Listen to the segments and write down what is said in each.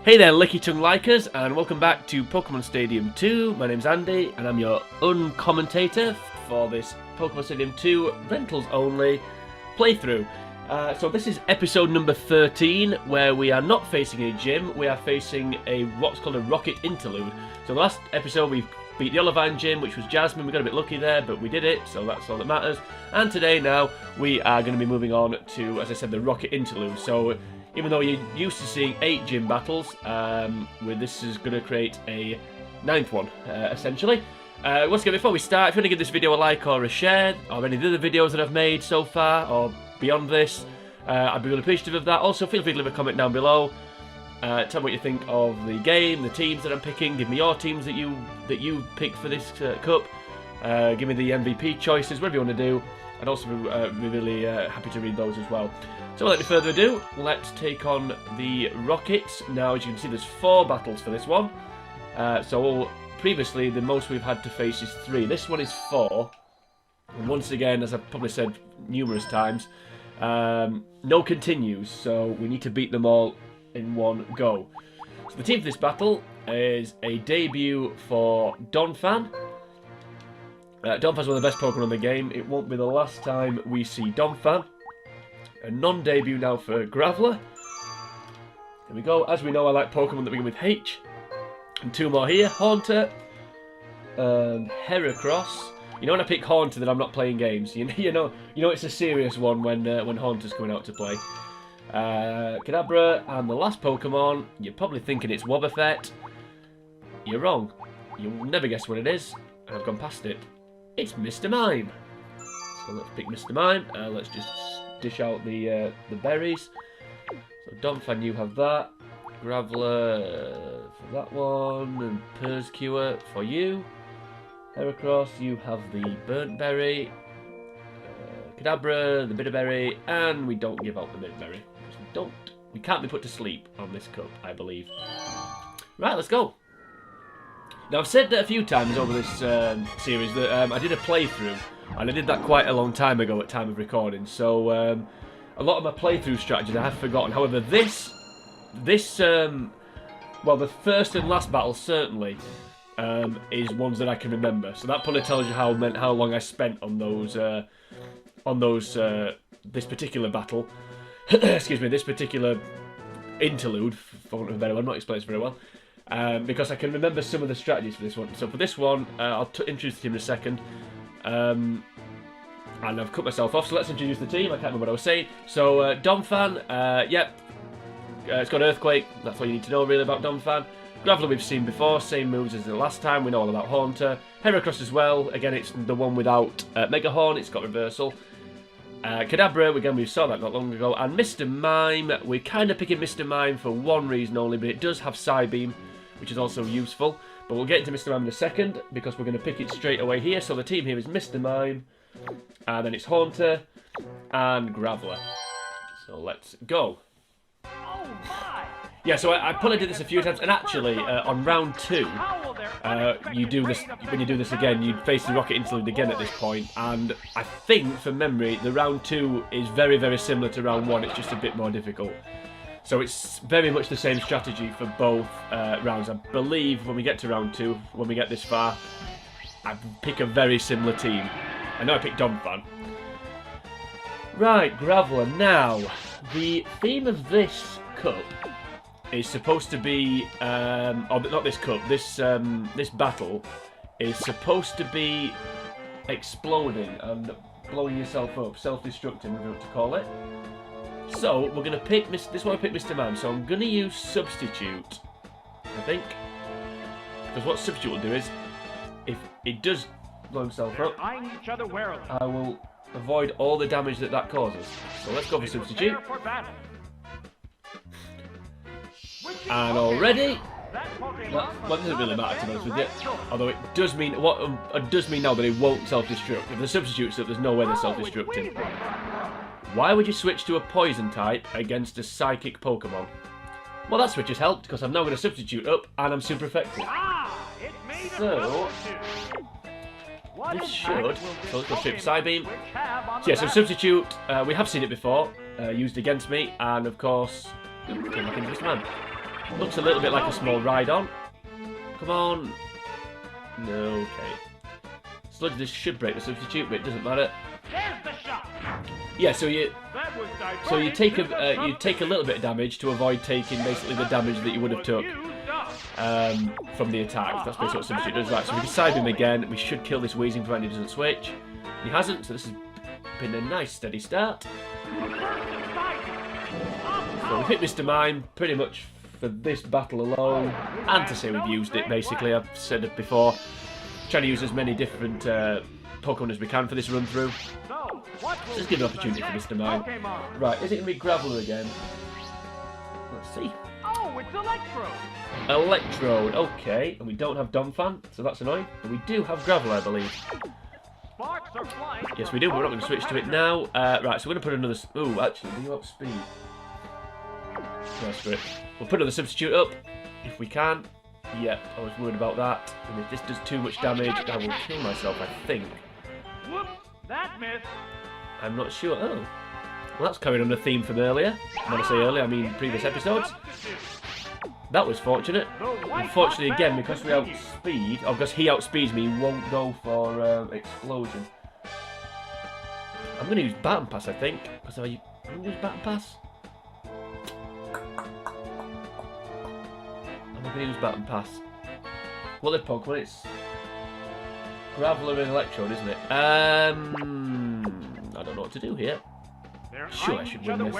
Hey there, Licky Tongue Likers, and welcome back to Pokemon Stadium 2. My name's Andy, and I'm your uncommentator for this Pokemon Stadium 2 rentals only playthrough. So this is episode number 13, where we are not facing a gym, we are facing what's called a Rocket Interlude. So the last episode we beat the Olivine gym, which was Jasmine. We got a bit lucky there, but we did it, so that's all that matters. And today now, we are going to be moving on to, as I said, the Rocket Interlude. So even though you're used to seeing 8 gym battles, this is going to create a 9th one, essentially. Once again, before we start, if you want to give this video a like or a share, or any of the other videos that I've made so far, or beyond this, I'd be really appreciative of that. Also, feel free to leave a comment down below. Tell me what you think of the game, the teams that I'm picking. Give me your teams that you picked for this cup. Give me the MVP choices, whatever you want to do. I'd also be really happy to read those as well. So without any further ado, let's take on the Rockets. Now, as you can see, there's 4 battles for this one. Previously, the most we've had to face is 3. This one is 4. And once again, as I've probably said numerous times, no continues, so we need to beat them all in one go. So the team for this battle is a debut for Donphan. Donphan's one of the best Pokemon in the game. It won't be the last time we see Donphan. A non-debut now for Graveler. Here we go. As we know, I like Pokemon that begin with H. And 2 more here. Haunter and Heracross. You know when I pick Haunter that I'm not playing games. You know it's a serious one when Haunter's coming out to play. Kadabra, and the last Pokemon, you're probably thinking it's Wobbuffet. You're wrong. You'll never guess what it is, and I've gone past it. It's Mr. Mime. So let's pick Mr. Mime. Let's just dish out the berries. So Donphan, you have that. Graveler for that one, and Przcureberry for you. Heracross, you have the burnt berry. Kadabra, the bitterberry, and we don't give out the bitterberry. We can't be put to sleep on this cup, I believe. Right, let's go. Now, I've said that a few times over this series that I did a playthrough, and I did that quite a long time ago at time of recording, so a lot of my playthrough strategies I have forgotten. However, the first and last battle certainly is ones that I can remember. So that probably tells you how long I spent on those this particular battle. Excuse me, this particular interlude, for want of a better one. I'm not explaining this very well. Because I can remember some of the strategies for this one. So for this one, I'll introduce the team in a second. And I've cut myself off, so let's introduce the team. I can't remember what I was saying. So Donphan, yep. It's got Earthquake. That's all you need to know really about Donphan. Graveler we've seen before, same moves as the last time. We know all about Haunter. Heracross as well. Again, it's the one without Mega Horn. It's got Reversal. Kadabra, again, we saw that not long ago. And Mr. Mime, we're kind of picking Mr. Mime for one reason only, but it does have Psybeam, which is also useful. But we'll get into Mr. Mime in a second, because we're going to pick it straight away here. So the team here is Mr. Mime, and then it's Haunter, and Graveler. So let's go. Oh my! Yeah, so I probably did this a few times, and actually, on round 2, you do this. When you do this again, you face the Rocket Interlude again at this point, and I think, from memory, the round 2 is very, very similar to round 1. It's just a bit more difficult. So it's very much the same strategy for both rounds. I believe when we get to round 2, when we get this far, I pick a very similar team. I know I picked Donphan. Right, Graveler. Now, the theme of this cup is supposed to be, or not this cup, this battle is supposed to be exploding and blowing yourself up, self-destructing, we're going to call it. So we're going to pick, this is why I picked Mr. Mime, so I'm going to use Substitute, I think. Because what Substitute will do is, if it does blow himself up, I will avoid all the damage that causes. So let's go for Substitute. And already, well, it doesn't really matter to be honest with you. Although it does mean it does mean now that it won't self-destruct. If the substitutes up, there's no way they're self-destructing. Why would you switch to a poison type against a psychic Pokemon? Well, that switch has helped because I'm now going to substitute up and I'm super effective. So this should. So let's go straight for Psybeam. So yeah, so substitute. We have seen it before, used against me, and of course, came back into this man. Looks a little bit like a small ride-on. Come on. No, okay. Sludge, this should break the substitute, but it doesn't matter. There's the shot. Yeah, so you take a little bit of damage to avoid taking basically the damage that you would have took from the attack. That's basically what substitute does. Right, so we can side him again. We should kill this wheezing provided he doesn't switch. He hasn't, so this has been a nice steady start. So we've hit Mr. Mime pretty much for this battle alone, and to say we've used it basically. I've said it before. Trying to use as many different Pokemon as we can for this run through. Let's give an opportunity for Mr. Mime. Right, is it going to be Graveler again? Let's see. Oh, it's Electrode. Electrode, okay. And we don't have Donphan, so that's annoying. But we do have Graveler, I believe. Sparks are flying. Yes, we do, but we're not going to switch to it now. Right, so we're going to put another... Ooh, actually, do you outspeed? That's great. We'll put another substitute up, if we can. Yep, I was worried about that. And if this does too much damage, I will kill myself, I think. Whoops, that missed. I'm not sure. Oh. Well, that's carrying on the theme from earlier. When I say earlier, I mean previous episodes. That was fortunate. Unfortunately, again, because we outspeed, or because he outspeeds me, he won't go for explosion. I'm going to use Baton Pass, I think. Because I'm going to use Baton Pass. I'm going to use Baton Pass. What are the Pokemon? It's Graveler and Electrode, isn't it? I don't know what to do here. Sure, I should win this.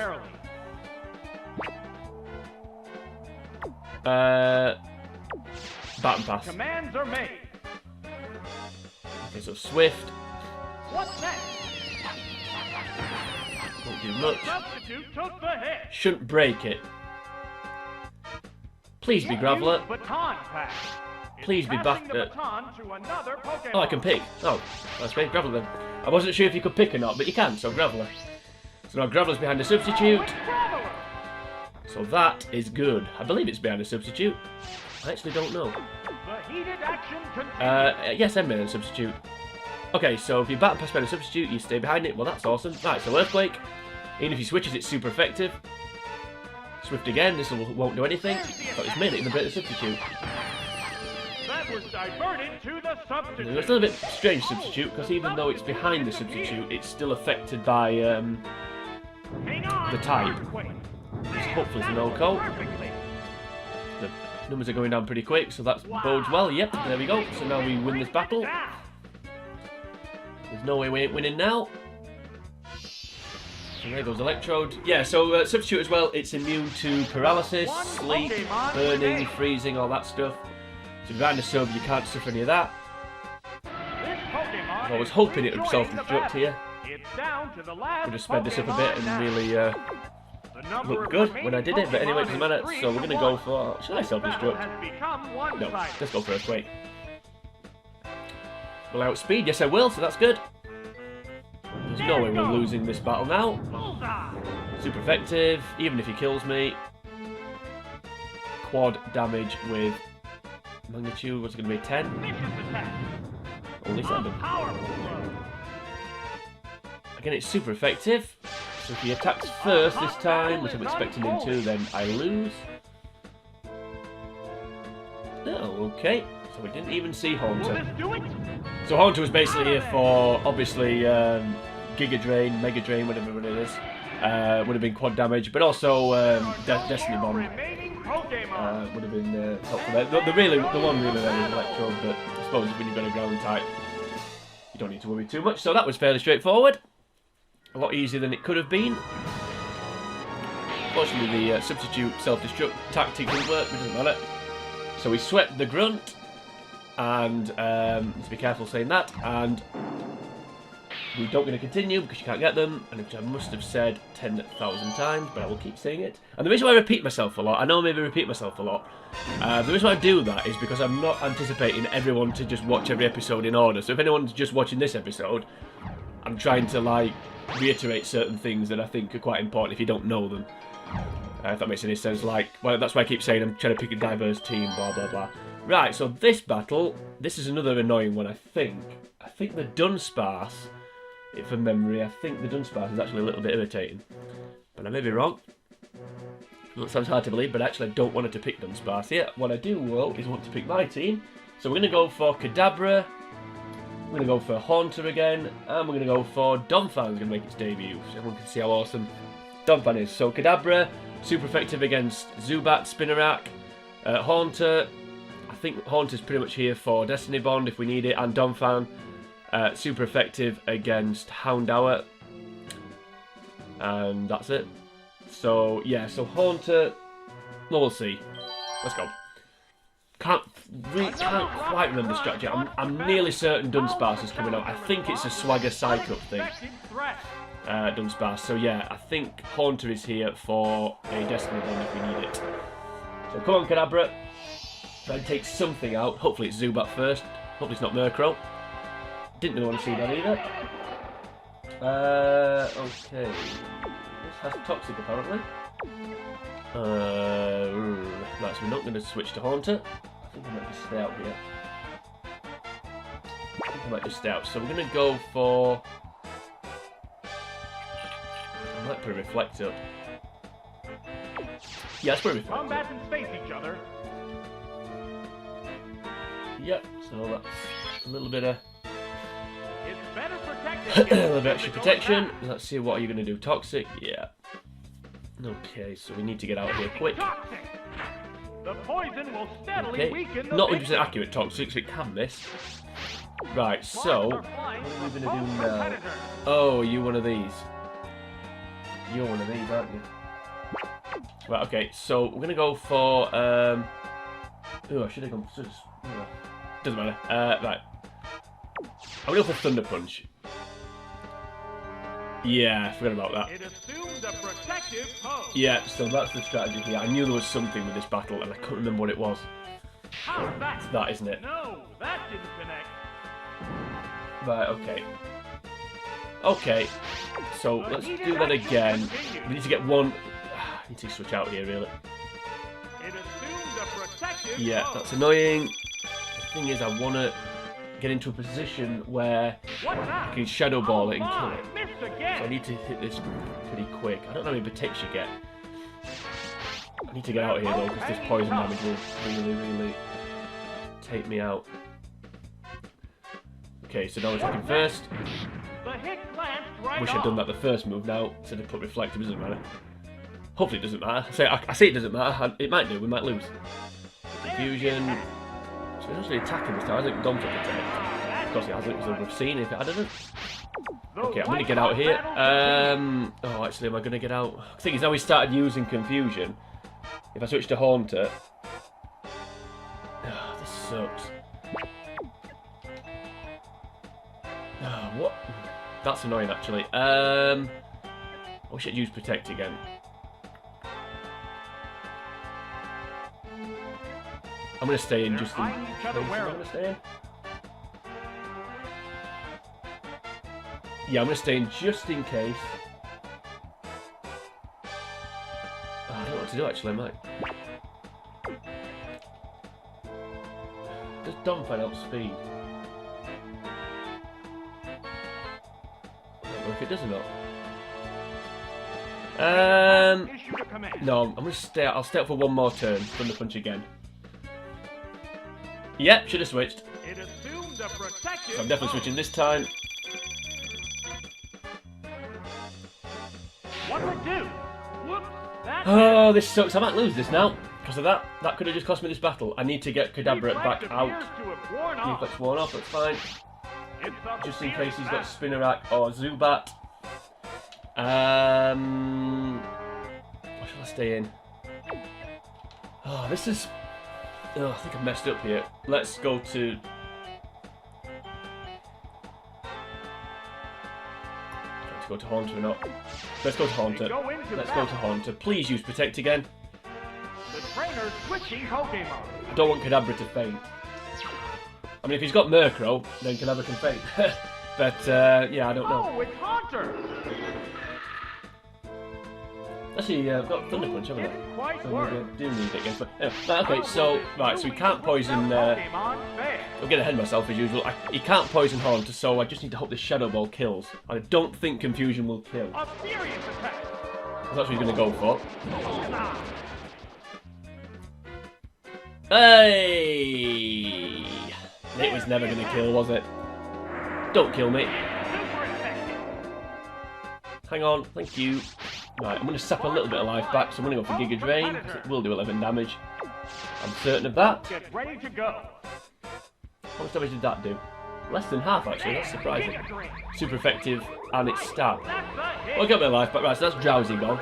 Baton Pass. Commands are made. Okay, so Swift. What's next? Won't do much. Substitute took the hit. Shouldn't break it. Please be Graveler. Baton pass. Please be back. Oh, I can pick. Oh, that's great. Graveler then. I wasn't sure if you could pick or not, but you can, so Graveler. So now Graveler's behind a substitute. So that is good. I believe it's behind a substitute. I actually don't know. Yes, I'm behind a substitute. Okay, so if you Baton Pass behind a substitute, you stay behind it. Well, that's awesome. Right, so Earthquake. Even if he switches, it's super effective. Swift again. This won't do anything. But it's made it in the bit of substitute. That was diverted to the substitute. It's a little bit strange substitute because even though it's behind the substitute, it's still affected by the type. Hopefully it's a no-call. The numbers are going down pretty quick, so that bodes well. Yep, there we go. So now we win this battle. There's no way we ain't winning now. So there goes Electrode. Yeah, so substitute as well. It's immune to paralysis, sleep, burning, freezing, all that stuff. So behind the sub, you can't suffer any of that. I was hoping it would self-destruct here. Could have sped this up a bit and really looked good when I did it, but anyway, it doesn't matter. So we're going to go for... Should I self-destruct? No, let's go for Earthquake. Will I outspeed? Yes, I will, so that's good. There's no way we're losing this battle now. Super effective, even if he kills me. Quad damage with... magnitude, what's it going to be, 10? Only 7. Again, it's super effective. So if he attacks first this time, which I'm expecting him to, then I lose. Oh, okay. So we didn't even see Haunter. So Haunter was basically here for, obviously, Giga Drain, Mega Drain, whatever it is. Would have been quad damage, but also Destiny Bomb. Would have been helpful there. The one really there is Electrode, but I suppose when you've got a ground type, you don't need to worry too much. So that was fairly straightforward. A lot easier than it could have been. Fortunately, the substitute self-destruct tactic didn't work, but it doesn't matter. So we swept the Grunt, and let's be careful saying that, and we don't going to continue because you can't get them, and which I must have said 10,000 times, but I will keep saying it. And the reason why I repeat myself a lot, I know I maybe repeat myself a lot, the reason why I do that is because I'm not anticipating everyone to just watch every episode in order. So if anyone's just watching this episode, I'm trying to like reiterate certain things that I think are quite important if you don't know them. If that makes any sense, like, well, that's why I keep saying I'm trying to pick a diverse team, blah, blah, blah. Right, so this battle, this is another annoying one, I think. I think the Dunsparce, from memory, I think the Dunsparce is actually a little bit irritating. But I may be wrong. That sounds hard to believe, but actually I don't want it to pick Dunsparce here. What I do though is want to pick my team. So we're going to go for Kadabra, we're going to go for Haunter again, and we're going to go for Donphan, going to make its debut, so everyone can see how awesome Donphan is. So Kadabra, super effective against Zubat, Spinarak, Haunter. I think Haunter's pretty much here for Destiny Bond if we need it, and Donphan, super effective against Houndour. And that's it. So, yeah, so Haunter, well, we'll see. Let's go. Can't quite remember the strategy. I'm nearly certain Dunsparce is coming out. I think it's a Swagger Psych-Up thing. Dunsparce. So, yeah, I think Haunter is here for a Destiny Bond if we need it. So, come on, Kadabra. Try and take something out. Hopefully it's Zubat first. Hopefully it's not Murkrow. Didn't really want to see that either. Okay. This has Toxic apparently. Right, so we're not going to switch to Haunter. I think I might just stay out here. I think I might just stay out. So we're going to go for... I might put a Reflect up. Yeah, let's put a Reflect up. Combat and face each other. Yep, so that's a little bit of... It's better protected. a little bit extra protection. Let's see, what are you going to do? Toxic? Yeah. Okay, so we need to get out of here quick. Toxic. The poison will steadily weaken the Not 100% victim. accurate Toxic, so it can miss. Right, so what are we going to do now? Oh, you one of these. You're one of these, aren't you? Right, okay, so we're going to go for... Oh, I should have gone... Doesn't matter. Right. I'm going to go for Thunder Punch. Yeah, I forgot about that. It assumes a protective pose. Yeah, so that's the strategy here. I knew there was something with this battle, and I couldn't remember what it was. How's that? It's that, isn't it? No, that didn't connect. Right, okay. Okay, so let's do that again. We need to get one... I need to switch out here, really. It assumes a protective Yeah, pose. that's annoying. The thing is, I want to get into a position where What's I that? can Shadow Ball it and kill Oh, it. missed So I again. need to hit this pretty quick. I don't know how many protects you get. I need to get out of here though, because this poison damage will really take me out. Okay, so now we're attacking first. The hit glanced right Wish I'd done that the first move now, instead of put Reflective, it doesn't matter. Hopefully it doesn't matter. I say it doesn't matter, it might do, we might lose. Confusion. So he's actually attacking this time, I think Dom's up attack. Of course he hasn't, because we've seen if it hadn't. Okay, I'm going to get out here. Oh, actually, am I going to get out? The thing is, now we started using Confusion. If I switch to Haunter... Oh, this sucks. Oh, what? That's annoying, actually. I wish I'd use Protect again. I'm going to stay in just in case. I'm going to stay in. Yeah, I'm going to stay in just in case. Oh, I don't know what to do, actually, I might. Does Donphan help speed? I don't know if it does or not. Issue a command. No, I'm going to stay out. I'll stay out for one more turn. Thunder Punch again. Yep, should have switched. It assumed a protective So I'm definitely switching this time. What would do? Whoops. That's Oh, this sucks. I might lose this now. Because of that. That could have just cost me this battle. I need to get Kadabra back out. Reflex worn off, that's fine. Just in case he's got Spinarak or Zubat. What shall I stay in? Oh, this is... Oh, I think I've messed up here. Let's go to... Let's go to Haunter or not. Let's go to Haunter. Let's go to Haunter. Please use Protect again. The trainer's switching Pokemon. I don't want Kadabra to faint. I mean, if he's got Murkrow, then Kadabra can faint. But, yeah, I don't know. Oh, it's Haunter. Actually, I've got Thunder Punch, haven't I? Didn't quite So work. we do need it again. But, okay, so, right, so we can't poison... Pokemon failed. I'm getting ahead of myself as usual. He can't poison Haunter, so I just need to hope this Shadow Ball kills. I don't think Confusion will kill. A furious attack. That's what he's going to go for. Hey! It was never going to kill, was it? Don't kill me. Hang on, thank you. Right, I'm going to sap a little bit of life back, so I'm going to go for Giga Drain. It will do 11 damage. I'm certain of that. Get ready to go. How much damage did that do? Less than half, actually. That's surprising. Super effective, and it's stab. Well, I got my life back. Right, so that's Drowsy gone.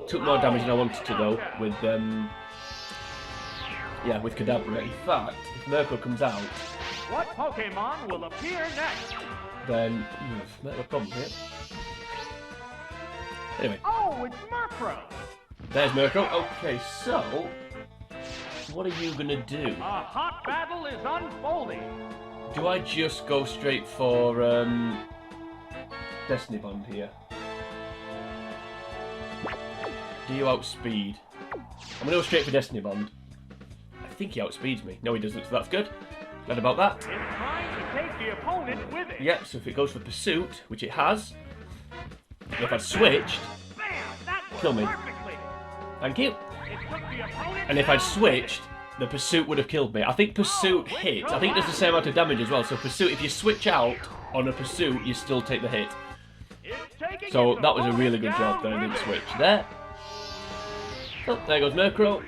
Took more damage than I wanted to, though, with, yeah, with Kadabra. In fact, if Murkrow comes out... What Pokemon will appear next? Then, might have a problem here. Anyway. Oh, it's Murkrow! There's Murkrow. Okay, so... what are you gonna do? A hot battle is unfolding. Do I just go straight for, Destiny Bond here? Do you outspeed? I'm gonna go straight for Destiny Bond. I think he outspeeds me. No, he doesn't, so that's good. Glad about that. It's trying to take the opponent with it. Yep, so if it goes for Pursuit, which it has, if I'd switched, kill me. Perfectly. Thank you. It took the opponent And if I'd down. switched, the Pursuit would have killed me. I think Pursuit hits. I think it does the same amount of damage as well. So Pursuit, if you switch out on a Pursuit, you still take the hit. It's taking So its that was a really opponent good job there. I down didn't with switch it. there. Oh, there goes Murkrow.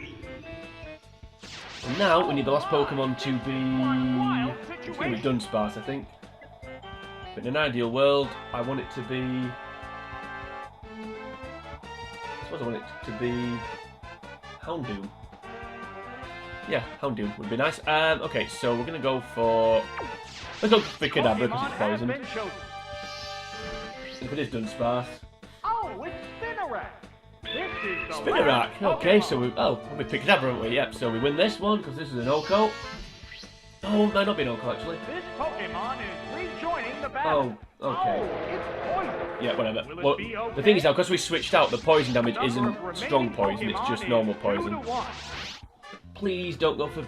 And now we need the last Pokemon to be... it's going to be Dunsparce, I think. But in an ideal world, I want it to be... I suppose I want it to be... Houndoom. Yeah, Houndoom would be nice. Okay, so we're going to go for... let's go for Kadabra because Pokemon it's has poisoned. been chosen. If it is Dunsparce. Oh, it's Spinarak. This is the Spinarak. last Okay, Pokemon. so we... oh, we picked Kadabra, haven't we? Yep, so we win this one because this is an Oko. Oh, it might not be an Oko, actually. This Pokemon is rejoining the battle. Oh, okay. Oh, it's poison. Yeah, whatever. Will it Well, be okay? the thing is now, because we switched out, the poison damage Number isn't of remaining strong poison, it's just Pokemon normal is poison. 2-1. Please don't go for...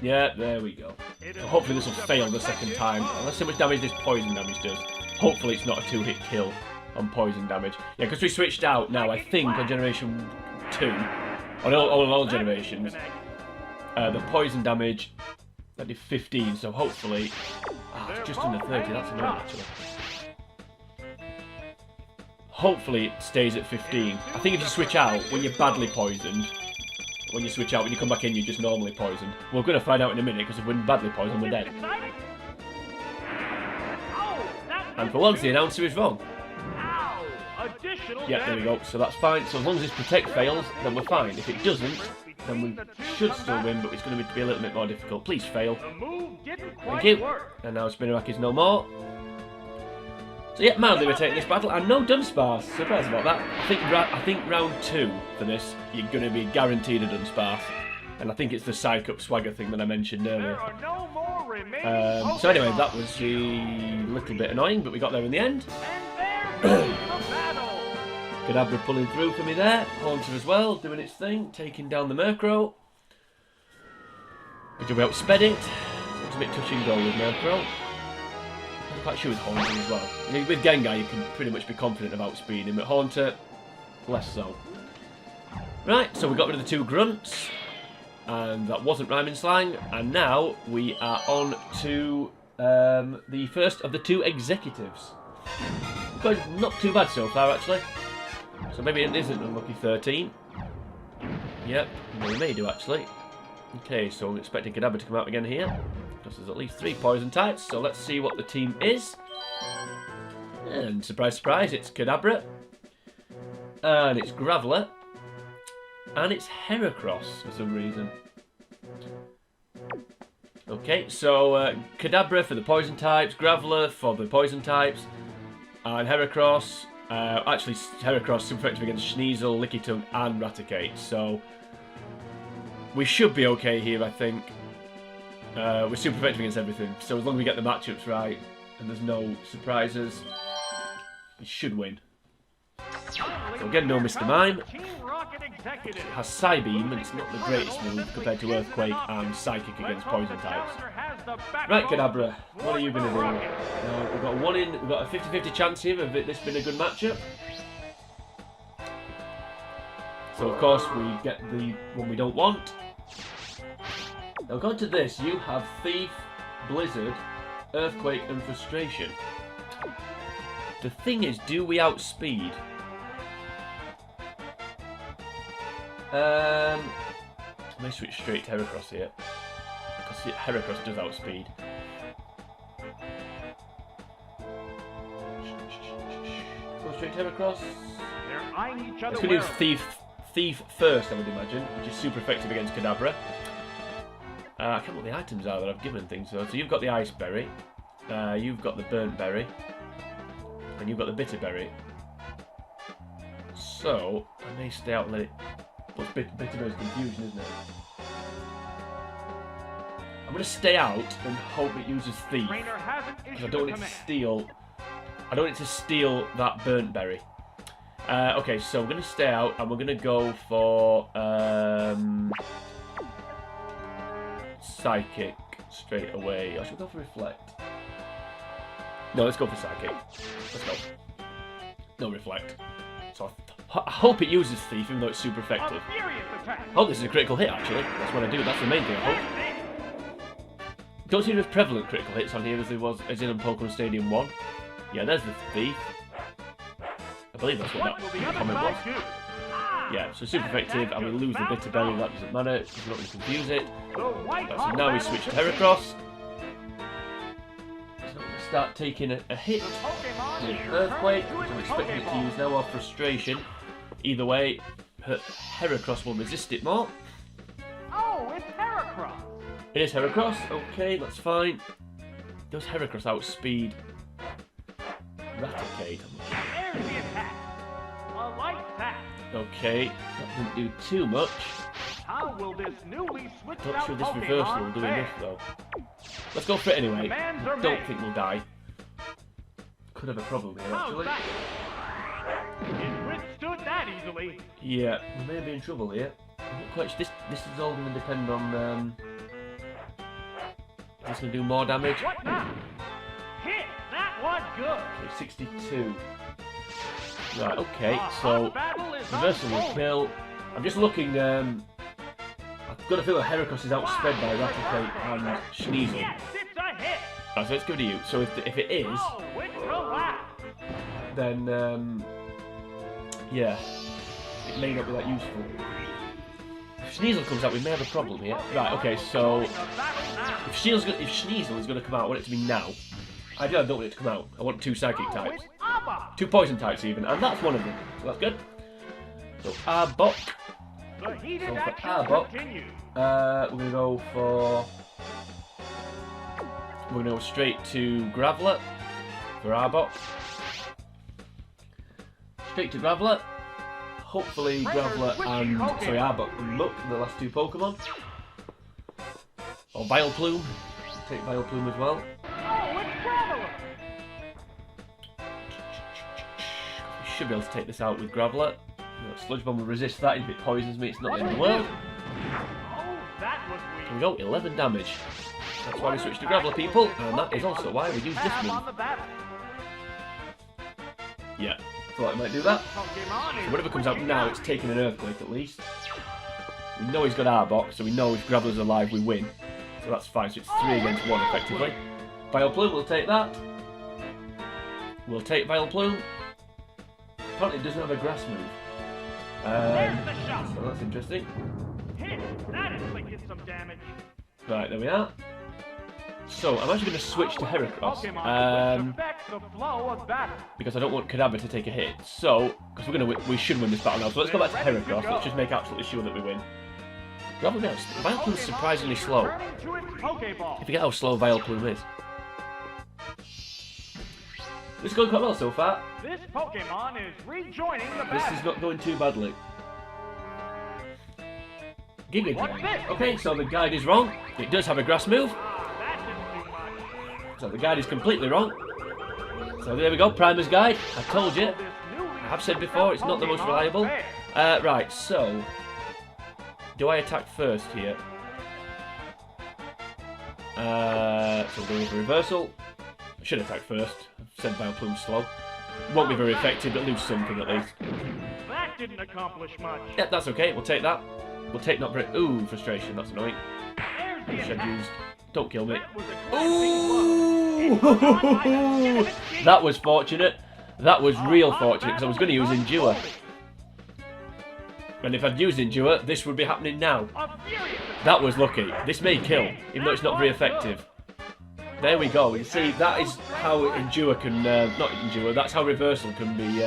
yeah, there we go. It So is hopefully this will fail the effective. second time. Unless so much damage this poison damage does. Hopefully it's not a 2-hit kill on poison damage. Yeah, because we switched out now, I think, on Generation 2, on all generations, the poison damage, that did 15, so hopefully... it's just under 30, that's annoying actually. Hopefully it stays at 15. I think if you switch out, when you're badly poisoned, when you switch out, when you come back in, you're just normally poisoned. We're going to find out in a minute, because if we're badly poisoned, we're dead. And for once, the announcer is wrong. Yeah, there we go. So that's fine. So as long as this Protect fails, then we're fine. If it doesn't, then we should still win, but it's going to be a little bit more difficult. Please fail. Thank you. And now Spinarak is no more. So yeah, mildly we're taking this battle, and no Dunsparce. Surprised about that. I think round 2 for this, you're going to be guaranteed a Dunsparce. And I think it's the Psycup Swagger thing that I mentioned earlier. So anyway, that was a little bit annoying, but we got there in the end. Kadabra pulling through for me there. Haunter as well, doing its thing, taking down the Murkrow. We outsped it. It's a bit touch and go with Murkrow. I'm quite sure with Haunter as well. I mean, with Gengar, you can pretty much be confident about speeding, but Haunter, less so. Right, so we got rid of the 2 Grunts, and that wasn't rhyming slang, and now we are on to the first of the 2 Executives. Not too bad so far, actually. So maybe it isn't unlucky 13. Yep, we may do actually. Okay, so I'm expecting Kadabra to come out again here, because there's at least 3 poison types, so let's see what the team is. And surprise, surprise, it's Kadabra, and it's Graveler, and it's Heracross for some reason. Okay, so Kadabra for the poison types, Graveler for the poison types, and Heracross, actually Heracross super effective against Sneasel, Lickitung, and Raticate, so we should be okay here, I think. We're super effective against everything, so as long as we get the matchups right and there's no surprises, we should win. So again, no Mr. Mime. It has Psybeam, and it's not the greatest move compared to Earthquake and Psychic against poison types. Right, Kadabra, what are you going to do? We've got we've got a 50-50 chance here of this being a good matchup. So of course we get the one we don't want. Now going to this, you have Thief, Blizzard, Earthquake and Frustration. The thing is, do we outspeed? I may switch straight to Heracross here. Because Heracross does outspeed. Go straight to Heracross. They're eyeing each other. Let's go use Thief first, I would imagine, which is super effective against Kadabra. I can't remember what the items are that I've given things. So you've got the Ice Berry, you've got the Burnt Berry, and you've got the Bitter Berry. So I may stay out and let it. What's Bitter Berry's confusion, isn't it? I'm going to stay out and hope it uses Thief. Because I don't want it to steal. I don't want it to steal that Burnt Berry. Okay, so we're going to stay out and we're going to go for Psychic straight away. Or should we go for Reflect? No, let's go for Psychic. Let's go. No Reflect. So I hope it uses Thief, even though it's super effective. I hope this is a critical hit, actually. That's what I do. That's the main thing I hope. Don't see there's prevalent critical hits on here as there was as in Pokemon Stadium 1. Yeah, there's the Thief. I believe that's what that comment was. Yeah, so super effective, and we lose the Bitter Berry, that doesn't matter, it's not going to confuse it. Right, so now we switch to Heracross. So we're going to start taking a hit with Earthquake, which I'm expecting it to use now, or Frustration. Either way, Heracross will resist it more. Oh, it's Heracross! It is Heracross, okay, that's fine. Does Heracross outspeed Raticate? There's the attack. A light attack. Okay, that didn't do too much. How will this newly switched Not out sure this Pokemon reversal will do fare? enough though. Let's go for it anyway. Commands are Don't made. think we'll die. Could have a problem here How's actually. that? It withstood that easily. Yeah, we may be in trouble here. I'm not quite sure. This is all going to depend on. Is this going to do more damage? What now? Hit! That was good! Okay, 62. Right, okay, so reversal will kill. I'm just looking. I've got a feel that Heracross is outsped by Raticate and Sneasel. Yes, it's a hit! Right, so let's go to you. So if it is, Oh, it's collapsed! then yeah, it may not be that useful. If Sneasel comes out, we may have a problem here. Right, okay, so if Sneasel is going to come out, I want it to be now. I don't want it to come out. I want 2 Psychic types. 2 Poison types even, and that's one of them. So that's good. So Arbok. The heated So for action Arbok, continues. we're going to go for... We're going to go straight to Graveler for Arbok. Straight to Graveler. Hopefully Graveler and... Sorry, Arbok and Muck, the last 2 Pokemon. Or Vileplume. Take Vileplume as well. Oh, it's Graveler! We should be able to take this out with Graveler. Sludge Bomb will resist that if it poisons me, it's not the end of the world. Oh, that was Here we weak. go, 11 damage. That's why we switched to Graveler, people, and that is also why we use this move. On the battle. Yeah, thought I might do that. Pokemon So is whatever comes out now, it's taking an Earthquake at least. We know he's got Arbok, so we know if Graveler's alive, we win. So that's fine, so it's 3 against 1 effectively. Vileplume, we'll take that. We'll take Vileplume. Apparently it doesn't have a grass move. There's the shot. So that's interesting. Hit! That inflicted some damage. Right, there we are. So I'm actually going to switch to Heracross. Pokemon which affect the flow of battle. Because I don't want Kadabra to take a hit. So, because we should win this battle now. So let's go back to Heracross. Let's just make absolutely sure that we win. Vileplume's surprisingly slow. Turning to its Pokeball. I forget how slow Vileplume is. It's going quite well so far. This Pokemon is rejoining the This battle. is not going too badly. Giga What's Guide. this? Okay, so the guide is wrong. It does have a grass move. That didn't do much. So the guide is completely wrong. So there we go, Primer's Guide. I told you. This newly I have said before, it's not the most Pokemon reliable. fare. Right, so... Do I attack first here? So we'll go with reversal. I should attack first. I've said Vileplume's slow. Won't be very effective, but lose something at least. That didn't accomplish much. Yep, that's okay. We'll take that. We'll take not very... Ooh, frustration. That's annoying. There's the Should attack. use... Don't kill me. That was a classy Ooh! blow. That was fortunate. That was real fortunate because I was going to use Endure. And if I'd used Endure, this would be happening now. A furious attack. That was lucky. This may kill, even though it's not very effective. There we go. You see, that is how Endure can... not Endure, that's how Reversal can be...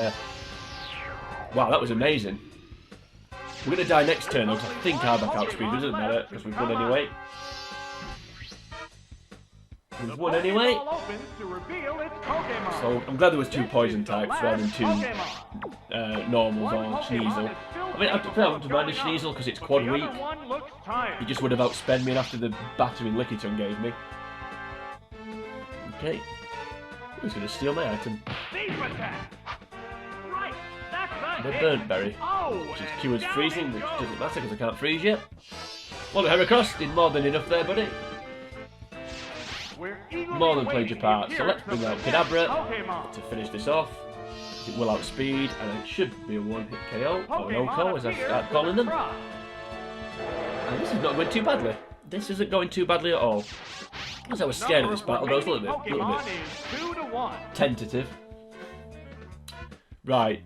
Wow, that was amazing. We're going to die next turn, though, because I think our back outspeed doesn't matter, because we've won anyway. We've won anyway. So I'm glad there was 2 poison types rather than 2 normals or Sneasel. I mean, I don't mind a Sneasel because it's quad weak. He just would have outspent me after the battering Lickitung gave me. Okay. Who's going to steal my item? The Burnt Berry, which is cures freezing, which doesn't matter because I can't freeze yet. Well, Heracross did more than enough there, buddy. More than played your part. So let's bring out Kadabra to finish this off. It will outspeed, and it should be a one-hit KO, or an OKO as I start calling them. And this is not going too badly. This isn't going too badly at all. Because I was scared of this battle, but I was a little bit tentative. Right.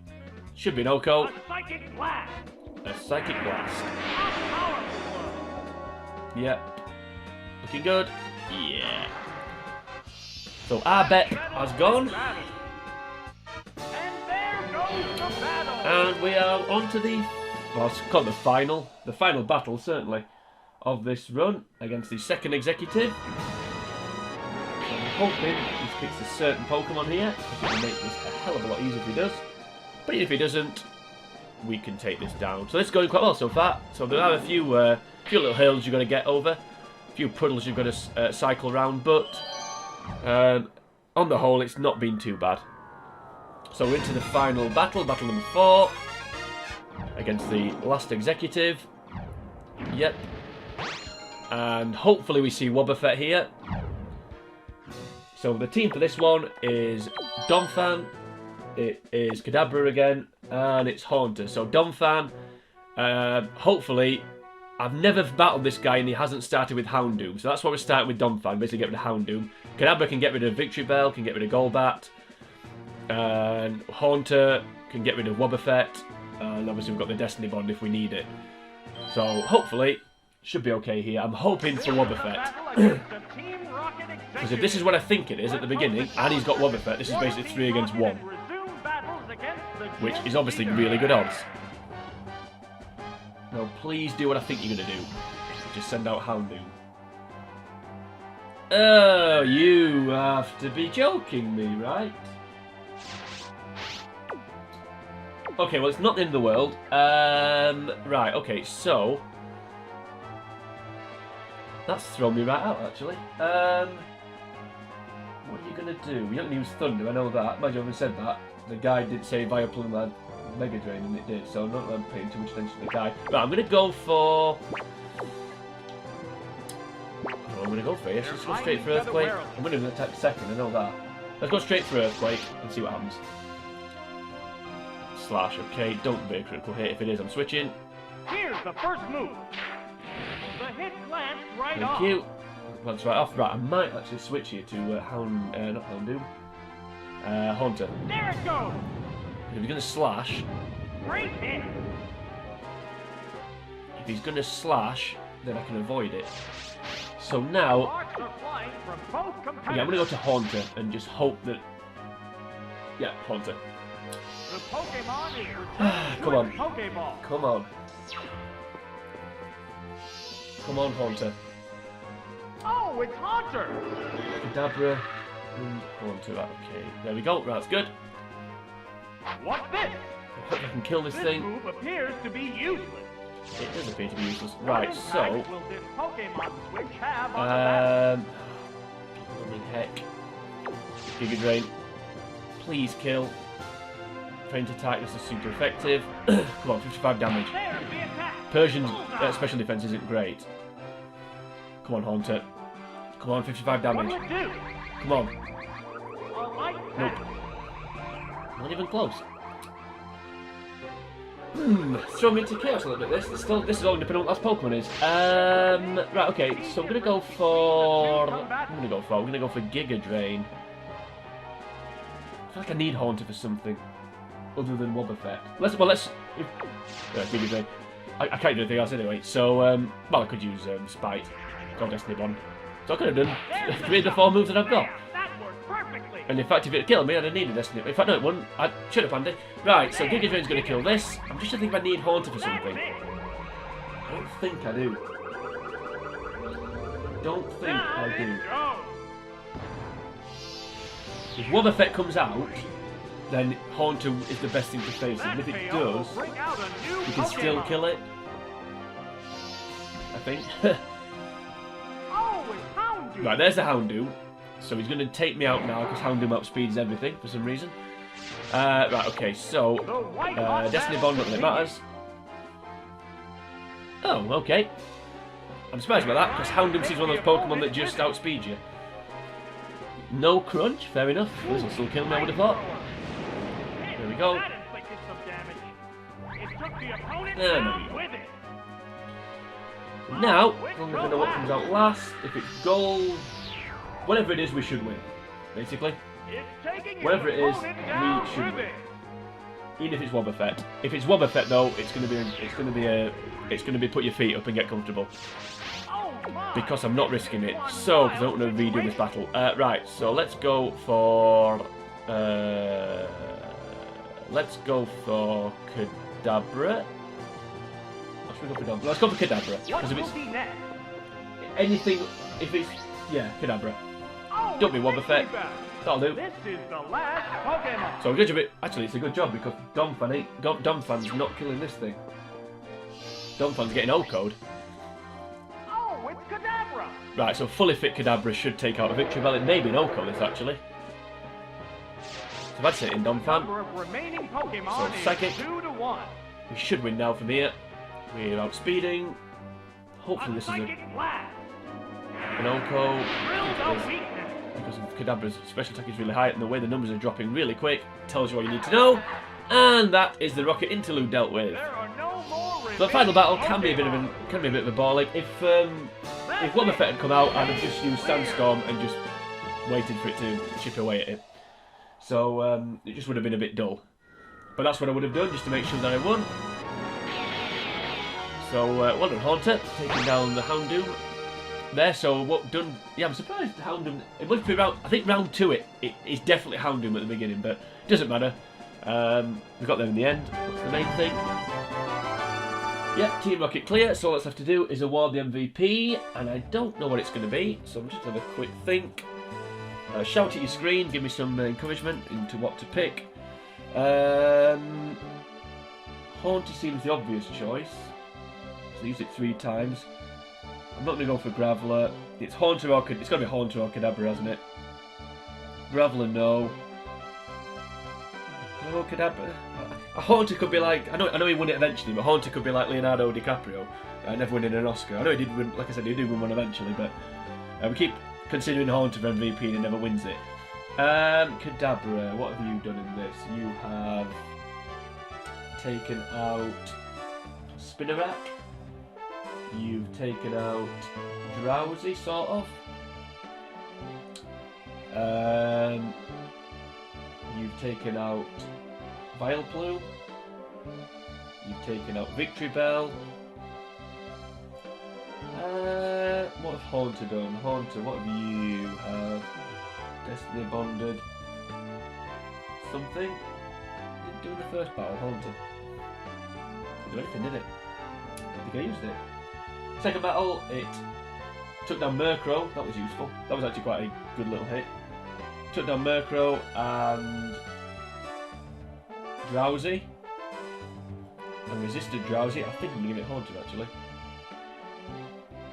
Should be an OKO. A psychic blast. A Psychic Blast. Yep. Looking good. Yeah. So our bet has gone. And there goes the battle. And we are on to the... Well, it's called the final battle, certainly, of this run against the second executive. So I'm hoping he picks a certain Pokemon here, because it will make this a hell of a lot easier if he does. But if he doesn't, we can take this down. So it's going quite well so far. So there are a few little hills you've got to get over, a few puddles you've got to cycle around, but on the whole, it's not been too bad. So we're into the final battle, battle number 4, against the last executive. Yep. And hopefully we see Wobbuffet here. So the team for this one is Donphan, it is Kadabra again, and it's Haunter. So Donphan, hopefully, I've never battled this guy and he hasn't started with Houndoom. So that's why we're starting with Donphan, basically get rid of Houndoom. Kadabra can get rid of Victory Bell, can get rid of Golbat, and Haunter can get rid of Wobbuffet, and obviously we've got the Destiny Bond if we need it. So hopefully, should be okay here. I'm hoping for Wobbuffet. Because if this is what I think it is at the beginning, and he's got Wobbuffet, this is basically 3 against 1. Which is obviously really good odds. Now please do what I think you're going to do. Just send out Houndoom. Oh, you have to be joking me, right? Okay, well it's not the end of the world. Right, okay, so... That's thrown me right out, actually. What are you going to do? We don't use Thunder, I know that. Imagine I said that. The guy did say Vileplume had Mega Drain, and it did, so I'm not paying too much attention to the guy. Right, I'm going to go for... I'm going to go for it. Let's just go straight for Earthquake. I'm going to attack second, I know that. Let's go straight for Earthquake and see what happens. Slash, okay, don't be a critical hit. If it is, I'm switching. Here's the first move. The hit glanced right off. Thank you. Glance right off. Right, I might actually switch here to not Houndoom. Haunter. There it goes. If he's going to slash... Great hit. If he's going to slash, then I can avoid it. So now... Sparks are flying from both competitors. Yeah, I'm going to go to Haunter and just hope that... Yeah, Haunter. The Pokemon is returned Come to on. its Pokeball. Come on. Come on, Haunter. Oh, it's Haunter. Kadabra and Haunter. Right, okay, there we go. Right, that's good. What's this? I hope I can kill this This thing. move appears to be useless. It does appear to be useless. Right, What so... impact will this Pokemon switch have on the battle? Blooming heck. Giga Drain. Please kill. Faint attack, this is super effective. Come on, 55 damage. There's the attack. Persian's special defense isn't great. Come on, Haunter. Come on, 55 damage. What will do? Come on. A light Nope. attack. Not even close. Throw me into chaos a little bit. This is all depending on what last Pokemon is. Right, okay. So I'm gonna go for. We're gonna go for Giga Drain. I feel like I need Haunter for something other than Wobbuffet. Let's. Giga Drain. I can't do anything else anyway. So well, I could use Spite, or Destiny Bond. So I could have done 3 of the 4 moves that I've got. And in fact, if it had killed me, I'd have needed Destiny. In fact, no, it wouldn't. I should have planned it. Right, so Giga Drain's going to kill this. I'm just thinking if I need Haunter for something. I don't think I do. If Wobbuffet comes out, then Haunter is the best thing to face. And if it does, you can still kill it. I think. Right, there's the Houndoom. So he's going to take me out now because Houndoom outspeeds everything for some reason. Right, okay, so Destiny Bond, not really matters. Oh, okay. I'm surprised about that because Houndoom seems one of those Pokemon that just outspeed you. No crunch, fair enough. This will still kill me, I would have thought. There we go. There we go. Now, as long as I know what comes out last, if it's gold. Whatever it is, we should win. Basically, whatever it is, we should win. Even if it's Wobbuffet. If it's Wobbuffet, though, it's going to be put your feet up and get comfortable. Because I'm not risking it. So, because I don't want to redo this battle. Right. So let's go for Kadabra. Let's go for Kadabra. Because if it's anything, if it's Kadabra. Don't be Wobbuffet. That'll do. So good job. Actually, it's a good job because Donphan's not killing this thing. Donphan's getting O-code. Oh, it's Kadabra. Right, so fully fit Kadabra should take out a victory bell. It may be an O-code, this actually. So that's it in Donphan. So Psychic. We should win now from here. We're outspeeding. Hopefully this is an O-code. Because Kadabra's special attack is really high and the way the numbers are dropping really quick tells you all you need to know. And that is the Rocket Interlude dealt with. The final battle can be a bit of a ball ache. If Wobbuffet had come out, I'd have just used Sandstorm and just waited for it to chip away at it. So it just would have been a bit dull. But that's what I would have done just to make sure that I won. So well done, Haunter, taking down the Houndoom. There, so what done? Yeah, I'm surprised the Houndoom. It must be round. I think round 2. It is definitely Houndoom at the beginning, but it doesn't matter. We got there in the end. That's the main thing. Yeah, Team Rocket clear. So all that's left to do is award the MVP, and I don't know what it's going to be. So I'm just going to have a quick think. Shout at your screen, give me some encouragement into what to pick. Haunter seems the obvious choice. So I used it 3 times. I'm not going to go for Graveler. It's Haunter or it's got to be Haunter or Kadabra, hasn't it? Graveler, no. No, Kadabra. A Haunter could be like, I know he won it eventually, but Haunter could be like Leonardo DiCaprio, never winning an Oscar. I know he did win, like I said, he did win one eventually, but we keep considering Haunter for MVP and he never wins it. Kadabra, what have you done in this? You have taken out Spinnerack. You've taken out Drowsy, sort of. You've taken out Vileplume. You've taken out Victory Bell. What have Haunter done? Haunter, what have you have? Destiny Bonded. Something? Didn't do in the first battle, Haunter. Didn't do anything, did it? I think I used it. Second battle, it took down Murkrow. That was useful. That was actually quite a good little hit. Took down Murkrow and Drowsy. And resisted Drowsy. I think I'm going to give it Haunter actually.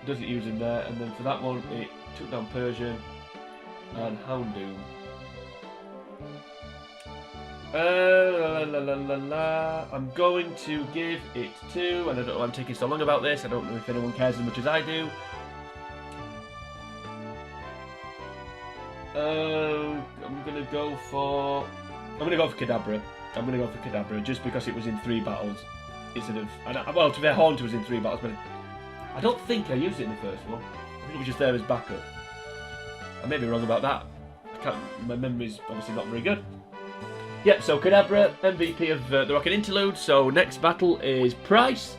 Does it using there, and then for that one it took down Persian and Houndoom. I'm going to give it to, and I don't know why I'm taking so long about this, I don't know if anyone cares as much as I do. I'm gonna go for Kadabra. I'm gonna go for Kadabra just because it was in 3 battles. instead of... well, to be fair, Haunter was in 3 battles, but I don't think I used it in the first one. I think it was just there as backup. I may be wrong about that. My memory's obviously not very good. Yep, so Kadabra, MVP of the Rocket Interlude. So next battle is Price.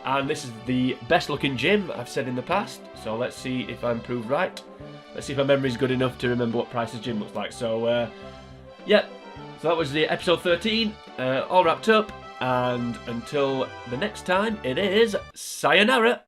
And this is the best looking gym I've said in the past. So let's see if I'm proved right. Let's see if my memory's good enough to remember what Price's gym looks like. So, yep. So that was the episode 13. All wrapped up. And until the next time, it is sayonara.